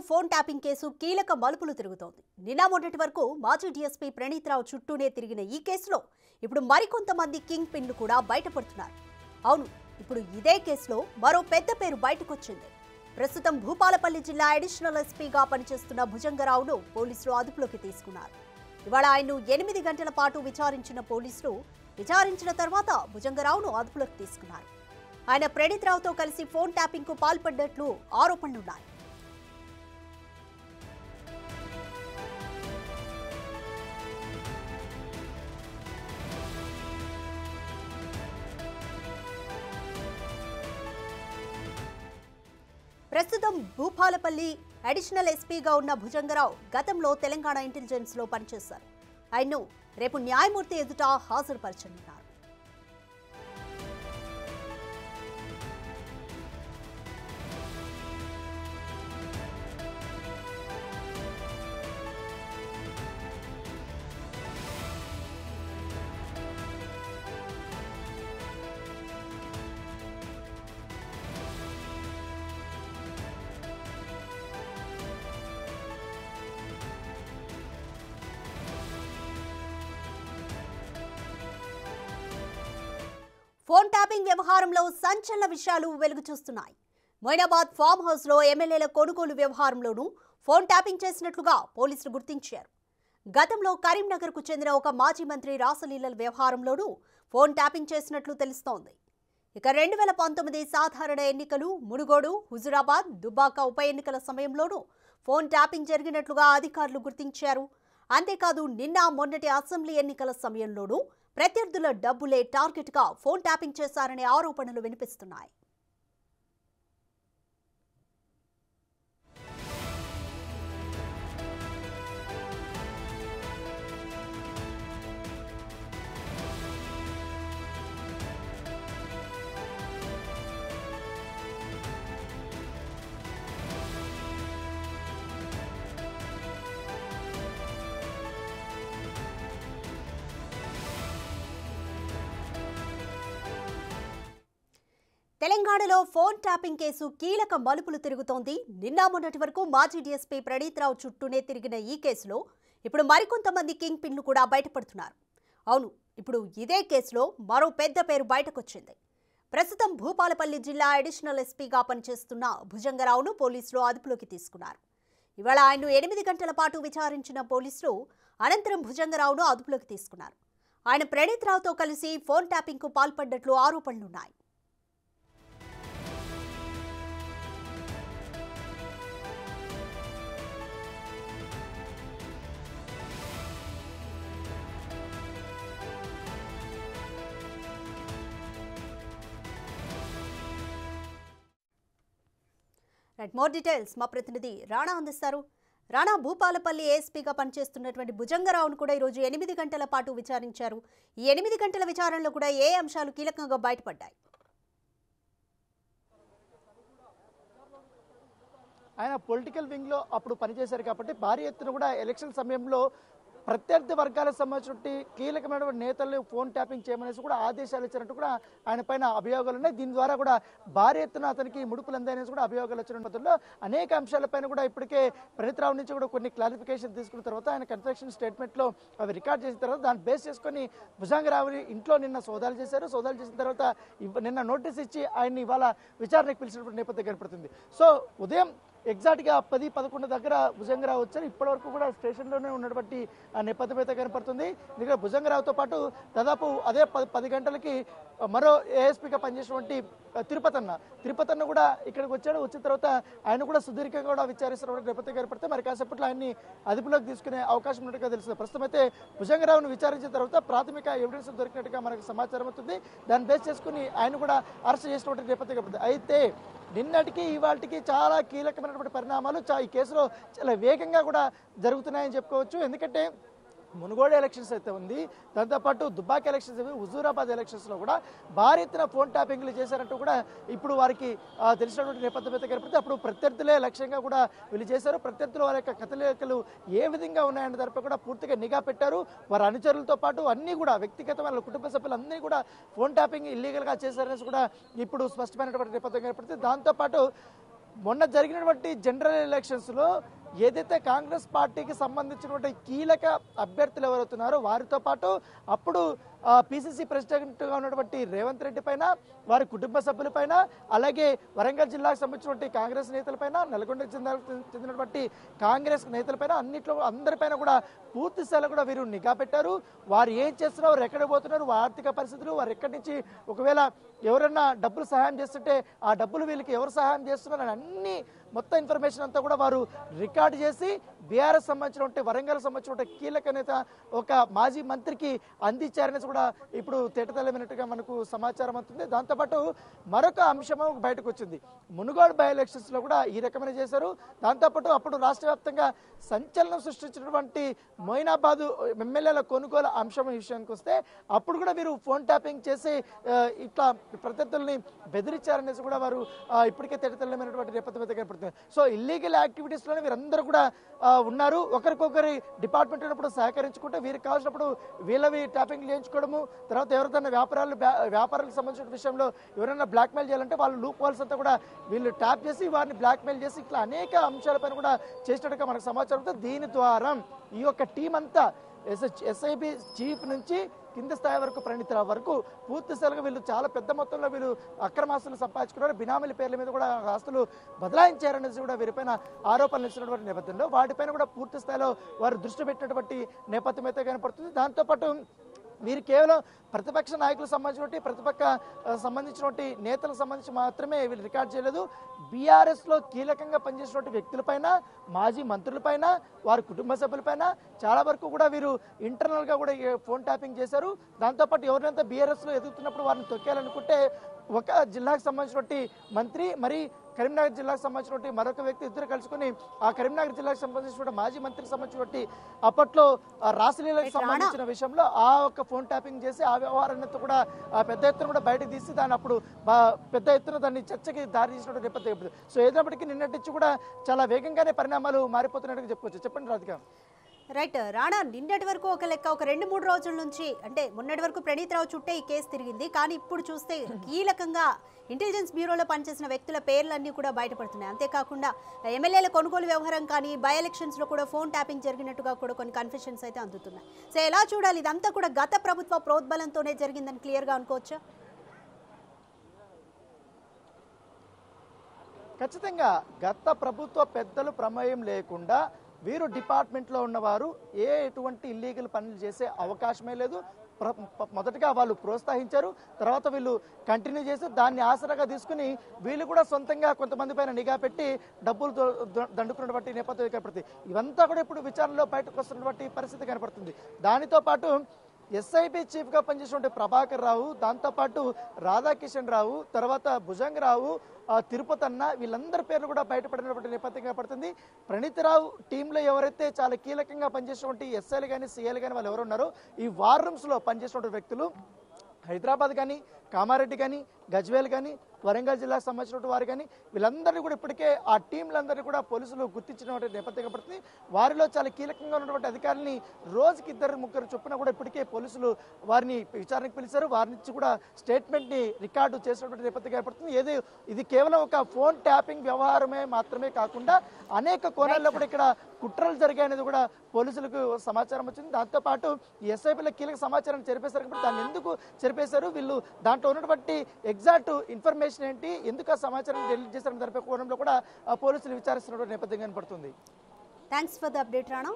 Phone tapping case కీలక మలుపులు తిరుగుతోంది. నిన్న మొన్నటి వరకు మాజీ డీఎస్పీ ప్రణీత్ రావు చుట్టూనే తిరిగిన ఈ కేసులో ఇప్పుడు మరికొంతమంది కింగ్ పిన్లు కూడా బయటపడుతున్నారు. అవును, ఇప్పుడు ఇదే కేసులో మరో పెద్ద పేరు బయటకొచ్చింది. ప్రస్తుతం భూపాలపల్లి జిల్లా అడిషనల్ ఎస్పీగా పనిచేస్తున్న భుజంగరావును పోలీసులు అదుపులోకి తీసుకున్నారు. ఇవాళ ఆయన్ను 8 గంటల పాటు విచారించిన పోలీసులు విచారించిన తర్వాత భుజంగరావును అదుపులోకి తీసుకున్నారు. ఆయన ప్రణీత్ రావుతో కలిసి ఫోన్ ట్యాపింగ్ కు పాల్పడ్డట్లు ఆరోపణలున్నాయి. ప్రస్తుతం భూపాలపల్లి అడిషనల్ ఎస్పీగా ఉన్న భుజంగరావు గతంలో తెలంగాణ ఇంటెలిజెన్స్ లో పనిచేశారు. ఆయన్ను రేపు న్యాయమూర్తి ఎదుట హాజరుపరచనున్నారు. ఫోన్ ట్యాపింగ్ వ్యవహారంలో సంచలన విషయాలు వెలుగు చూస్తున్నాయి. మొయినాబాద్ ఫామ్ హౌస్ లో ఎమ్మెల్యేల కొనుగోలు వ్యవహారంలోనూ ఫోన్ ట్యాపింగ్ చేసినట్లుగా పోలీసులు గుర్తించారు. గతంలో కరీంనగర్ కు చెందిన ఒక మాజీ మంత్రి రాసలీలల వ్యవహారంలోనూ ఫోన్ ట్యాపింగ్ చేసినట్లు తెలుస్తోంది. ఇక 2019 సాధారణ ఎన్నికలు, మునుగోడు, హుజురాబాద్, దుబ్బాక ఉప ఎన్నికల సమయంలోనూ ఫోన్ ట్యాపింగ్ జరిగినట్లుగా అధికారులు గుర్తించారు. అంతేకాదు, నిన్న మొన్నటి అసెంబ్లీ ఎన్నికల సమయంలోనూ ప్రత్యర్థుల డబ్బులే టార్గెట్ గా ఫోన్ ట్యాపింగ్ చేశారనే ఆరోపణలు వినిపిస్తున్నాయి. తెలంగాణలో ఫోన్ ట్యాపింగ్ కేసు కీలక మలుపులు తిరుగుతోంది. నిన్న మొన్నటి వరకు మాజీ డీఎస్పీ ప్రణీత్ రావు చుట్టూనే తిరిగిన ఈ కేసులో ఇప్పుడు మరికొంతమంది కింగ్ పిన్లు కూడా బయటపడుతున్నారు. అవును, ఇప్పుడు ఇదే కేసులో మరో పెద్ద పేరు బయటకొచ్చింది. ప్రస్తుతం భూపాలపల్లి జిల్లా అడిషనల్ ఎస్పీగా పనిచేస్తున్న భుజంగరావును పోలీసులు అదుపులోకి తీసుకున్నారు. ఇవాళ ఆయన్ను 8 గంటల పాటు విచారించిన పోలీసులు అనంతరం భుజంగరావును అదుపులోకి తీసుకున్నారు. ఆయన ప్రణీత్ రావుతో కలిసి ఫోన్ ట్యాపింగ్ కు పాల్పడ్డట్లు ఆరోపణలున్నాయి. మోర్ డీటెయిల్స్ మా ప్రతినిధి రాణా అందిస్తారు. రాణా, భూపాలపల్లి ఏఎస్పీగా పనిచేస్తున్నటువంటి భుజంగరావును కూడా ఈరోజు 8 గంటల పాటు విచారించారు. ఈ 8 గంటల విచారణలో కూడా ఏ అంశాలు కీలకంగా బయటపడ్డాయి? ఆయన పొలిటికల్ వింగ్ లో అప్పుడు పనిచేశారు కాబట్టి భారీ ఎత్తున కూడా ఎలక్షన్ సమయంలో ప్రత్యర్థి వర్గాలకు సంబంధించిన కీలకమైన నేతలు ఫోన్ ట్యాపింగ్ చేయమనేసి కూడా ఆదేశాలు ఇచ్చినట్టు కూడా ఆయన పైన అభియోగాలు ఉన్నాయి. దీని ద్వారా కూడా భారీ ఎత్తున అతనికి ముడుపులు అందాయనేసి కూడా అభియోగాలు వచ్చిన నేపథ్యంలో అనేక అంశాలపైన కూడా ఇప్పటికే ప్రణీత్ రావు నుంచి కూడా కొన్ని క్లారిఫికేషన్ తీసుకున్న తర్వాత ఆయన కన్ఫెషన్ స్టేట్మెంట్ లో అవి రికార్డ్ చేసిన తర్వాత దాన్ని బేస్ చేసుకుని భుజంగరావుని ఇంట్లో నిన్న సోదాలు చేశారు. సోదాలు చేసిన తర్వాత నిన్న నోటీస్ ఇచ్చి ఆయన్ని ఇవాళ విచారణకు పిలిచినటువంటి నేపథ్యం కనపడుతుంది. సో ఉదయం ఎగ్జాక్ట్గా 10-11 దగ్గర భుజంగరావు వచ్చారు. ఇప్పటివరకు కూడా స్టేషన్లోనే ఉన్నటువంటి ఆ నేపథ్యం అయితే కనపడుతుంది. ఇక్కడ భుజంగరావుతో పాటు దాదాపు అదే 10 గంటలకి మరో ఏఎస్పీగా పనిచేసినటువంటి తిరుపతన్న కూడా ఇక్కడికి వచ్చాడు. వచ్చిన తర్వాత ఆయన కూడా సుదీర్ఘంగా కూడా విచారిస్తున్న నేపథ్యం కనపడితే మరి కాసేపట్లో ఆయన్ని అదుపులోకి తీసుకునే అవకాశం ఉన్నట్టుగా తెలుస్తుంది. ప్రస్తుతం అయితే భుజంగరావును విచారించిన తర్వాత ప్రాథమిక ఎవిడెన్స్ దొరికినట్టుగా మనకు సమాచారం అవుతుంది. దాన్ని బేస్ చేసుకుని ఆయన కూడా అరెస్ట్ చేసినటువంటి నేపథ్యం కనపడుతుంది. అయితే నిన్నటికి ఇవాళకి చాలా కీలకమైనటువంటి పరిణామాలు ఈ కేసులో చాలా వేగంగా కూడా జరుగుతున్నాయని చెప్పుకోవచ్చు. ఎందుకంటే మునుగోడు ఎలక్షన్స్ అయితే ఉంది, దాంతోపాటు దుబ్బాక ఎలక్షన్స్, హుజూరాబాద్ ఎలక్షన్స్లో కూడా భారీ ఎత్తున ఫోన్ ట్యాపింగ్లు చేశారంటూ కూడా ఇప్పుడు వారికి తెలిసినటువంటి నేపథ్యం అయితే కనపడితే అప్పుడు ప్రత్యర్థులే లక్ష్యంగా కూడా వీళ్ళు చేశారు. ప్రత్యర్థులు వారి యొక్క కథలేఖలు ఏ విధంగా ఉన్నాయన్న దానిపై కూడా పూర్తిగా నిఘా పెట్టారు. వారి అనుచరులతో పాటు అన్ని కూడా వ్యక్తిగత వాళ్ళ కుటుంబ సభ్యులందరినీ కూడా ఫోన్ ట్యాపింగ్ ఇల్లీగల్గా చేశారనేసి కూడా ఇప్పుడు స్పష్టమైనటువంటి నేపథ్యం కనపడుతుంది. దాంతోపాటు మొన్న జరిగినటువంటి జనరల్ ఎలక్షన్స్ లో ఏదైతే కాంగ్రెస్ పార్టీకి సంబంధించినటువంటి కీలక అభ్యర్థులు ఎవరవుతున్నారో వారితో పాటు అప్పుడు పిసిసి ప్రెసిడెంట్ గా ఉన్నటువంటి రేవంత్ రెడ్డి పైన, వారి కుటుంబ సభ్యులపైన, అలాగే వరంగల్ జిల్లాకు సంబంధించినటువంటి కాంగ్రెస్ నేతలపైన, నల్గొండ చెందినటువంటి కాంగ్రెస్ నేతలపైన, అన్నింటిలో అందరిపైన కూడా పూర్తి స్థాయిలో కూడా వీరు నిఘా పెట్టారు. వారు ఏం చేస్తున్నారు, వారు ఎక్కడ పోతున్నారు, ఆర్థిక పరిస్థితులు, వారు ఎక్కడి నుంచి ఒకవేళ ఎవరన్నా డబ్బులు సహాయం చేస్తుంటే ఆ డబ్బులు వీళ్ళకి ఎవరు సహాయం చేస్తున్నారు అని అన్ని మొత్తం ఇన్ఫర్మేషన్ అంతా కూడా వారు రికార్డు చేసి బీఆర్ఎస్ సంబంధించిన వరంగల్ సంబంధించిన కీలక నేత ఒక మాజీ మంత్రికి అందించారనేసి కూడా ఇప్పుడు తేటతెల్లమైనట్టుగా మనకు సమాచారం అవుతుంది. దాంతోపాటు మరొక అంశం బయటకు వచ్చింది. మునుగోడు బై ఎలక్షన్స్ లో కూడా ఈ రకమైన చేశారు. దాంతోపాటు అప్పుడు రాష్ట్ర వ్యాప్తంగా సంచలనం సృష్టించినటువంటి మొయినాబాద్ ఎమ్మెల్యేల కొనుగోలు అంశం విషయానికి వస్తే అప్పుడు కూడా వీరు ఫోన్ ట్యాపింగ్ చేసి ఇట్లా ప్రత్యర్థుల్ని బెదిరించారనేసి కూడా వారు ఇప్పటికే తేటతెల్లమైనటువంటి నేపథ్యం ఏర్పడుతుంది. సో ఇల్లీగల్ యాక్టివిటీస్ లోనే వీరందరూ కూడా ఉన్నారు. ఒకరికొకరి డిపార్ట్మెంట్ ఉన్నప్పుడు సహకరించుకుంటే వీరికి కావాల్సినప్పుడు వీళ్ళవి ట్యాపింగ్ చేయించుకోవడము, తర్వాత ఎవరికైనా వ్యాపారాలకు సంబంధించిన విషయంలో ఎవరైనా బ్లాక్మెయిల్ చేయాలంటే వాళ్ళు లూప్ హాల్స్ అంతా కూడా వీళ్ళు ట్యాప్ చేసి వారిని బ్లాక్మెయిల్ చేసి ఇట్లా అనేక అంశాలపైన కూడా చేసినట్టుగా మనకు సమాచారం ఉంది. దీని ద్వారా ఈ యొక్క టీం అంతా ఎస్ఐబి చీఫ్ నుంచి కింద స్థాయి వరకు ప్రణీతరావు వరకు పూర్తి స్థాయిగా వీళ్ళు చాలా పెద్ద మొత్తంలో వీళ్ళు అక్రమాస్తులు సంపాదించుకున్నారు. బినామీల పేర్ల మీద కూడా ఆస్తులు బదలాయించారనేసి కూడా వీరిపైన ఆరోపణలు ఇచ్చినటువంటి నేపథ్యంలో వాటిపైన కూడా పూర్తి స్థాయిలో వారు దృష్టి పెట్టినటువంటి నేపథ్యం అయితే కనపడుతుంది. దాంతోపాటు వీరు కేవలం ప్రతిపక్ష నాయకులకు సంబంధించినటువంటి నేతలకు సంబంధించి మాత్రమే వీళ్ళు రికార్డ్ చేయలేదు. బీఆర్ఎస్ లో కీలకంగా పనిచేసినటువంటి వ్యక్తులపైన, మాజీ మంత్రులపైన, వారి కుటుంబ సభ్యులపైన చాలా వరకు కూడా వీరు ఇంటర్నల్ గా కూడా ఫోన్ ట్యాపింగ్ చేశారు. దాంతోపాటు ఎవరైనా బీఆర్ఎస్ లో ఎదుగుతున్నప్పుడు వారిని తొక్కేయాలనుకుంటే ఒక జిల్లాకు సంబంధించినటువంటి మంత్రి, మరి కరీంనగర్ జిల్లాకు సంబంధించినటువంటి మరొక వ్యక్తి ఇద్దరు కలుసుకుని ఆ కరీంనగర్ జిల్లాకు సంబంధించిన మాజీ మంత్రికి సంబంధించినటువంటి అప్పట్లో రాసలీలకు సంబంధించిన విషయంలో ఆ ఒక ఫోన్ ట్యాపింగ్ చేసి ఆ వ్యవహారాన్ని కూడా పెద్ద ఎత్తున కూడా బయటకు తీసి దాన్ని అప్పుడు పెద్ద ఎత్తున దాన్ని చర్చకి దారి తీసినటువంటి నేపథ్యం. సో ఏదైనప్పటికీ నిన్నటి కూడా చాలా వేగంగానే పరిణామాలు మారిపోతున్నట్టుగా చెప్పుకోవచ్చు. చెప్పండి రాధిక. రైట్ రాణా, నిన్నటి వరకు ఒక లెక్క, ఒక 2-3 రోజుల నుంచి అంటే మొన్నటి వరకు ప్రణీతరావు చుట్టే ఈ కేసు తిరిగింది. కానీ ఇప్పుడు చూస్తే కీలకంగా ఇంటెలిజెన్స్ బ్యూరోలో పనిచేసిన వ్యక్తుల పేర్లన్నీ కూడా బయటపడుతున్నాయి. అంతేకాకుండా ఎమ్మెల్యేల కొనుగోలు వ్యవహారం కానీ బై ఎలక్షన్స్ లో కూడా ఫోన్ ట్యాపింగ్ జరిగినట్టుగా కూడా కొన్ని కన్ఫెషన్స్ అయితే అందుతున్నాయి. సో ఎలా చూడాలి? ఇదంతా కూడా గత ప్రభుత్వ ప్రోద్బలంతోనే జరిగిందని క్లియర్ గా అనుకోవచ్చా? ఖచ్చితంగా గత ప్రభుత్వ పెద్దలు ప్రమేయం లేకుండా వీరు డిపార్ట్మెంట్లో ఉన్నవారు ఎటువంటి ఇల్లీగల్ పనులు చేసే అవకాశమే లేదు. మొదటగా వాళ్ళు ప్రోత్సహించారు, తర్వాత వీళ్ళు కంటిన్యూ చేసి దాన్ని ఆసరాగా తీసుకుని వీళ్ళు కూడా సొంతంగా కొంతమంది పైన నిఘా పెట్టి డబ్బులు దండుకున్నటువంటి నేపథ్యం కనపడుతుంది. ఇవంతా కూడా ఇప్పుడు విచారణలో బయటకు వస్తున్నటువంటి పరిస్థితి కనపడుతుంది. దానితో పాటు ఎస్ఐబి చీఫ్ గా పనిచేసినటువంటి ప్రభాకర్ రావు, దాంతోపాటు రాధాకిషన్ రావు, తర్వాత భుజంగ రావు, తిరుపతి అన్న, వీళ్ళందరి పేర్లు కూడా బయటపడినటువంటి నేపథ్యం కనపడుతుంది. ప్రణీతరావు టీంలో ఎవరైతే చాలా కీలకంగా పనిచేసినటువంటి ఎస్ఐలు కానీ సిఐలు కానీ వాళ్ళు ఎవరున్నారో ఈ వార్ రూమ్స్ లో పనిచేసినటువంటి వ్యక్తులు హైదరాబాద్ కానీ, కామారెడ్డి కానీ, గజ్వేల్ కానీ, వరంగల్ జిల్లాకు సంబంధించినటువంటి వారు కానీ వీళ్ళందరినీ కూడా ఇప్పటికే ఆ టీంలందరినీ కూడా పోలీసులు గుర్తించినటువంటి నేపథ్యం పడుతుంది. వారిలో చాలా కీలకంగా ఉన్నటువంటి అధికారులని రోజుకి 2-3 చొప్పున కూడా ఇప్పటికే పోలీసులు వారిని విచారణకు పిలిచారు. వారి నుంచి కూడా స్టేట్మెంట్ ని రికార్డు చేసినటువంటి నేపథ్యం ఏర్పడుతుంది. ఇది కేవలం ఒక ఫోన్ ట్యాపింగ్ వ్యవహారమే మాత్రమే కాకుండా అనేక కోణాల్లో కూడా ఇక్కడ కుట్రలు జరిగాయనేది కూడా పోలీసులకు సమాచారం వచ్చింది. దాంతోపాటు ఎస్ఐబీల కీలక సమాచారాన్ని చెరిపేశారు కాబట్టి దాన్ని ఎందుకు చెరిపేశారు, వీళ్ళు దాంట్లో ఉన్నటువంటి ఎగ్జాక్ట్ ఇన్ఫర్మేషన్ ఏంటి, ఎందుకు ఆ సమాచారాన్ని డిలీట్ చేశారని జరిపే కోణంలో కూడా పోలీసులు విచారిస్తున్నటువంటి నేపథ్యం కనపడుతుంది. Thanks for the update Rana.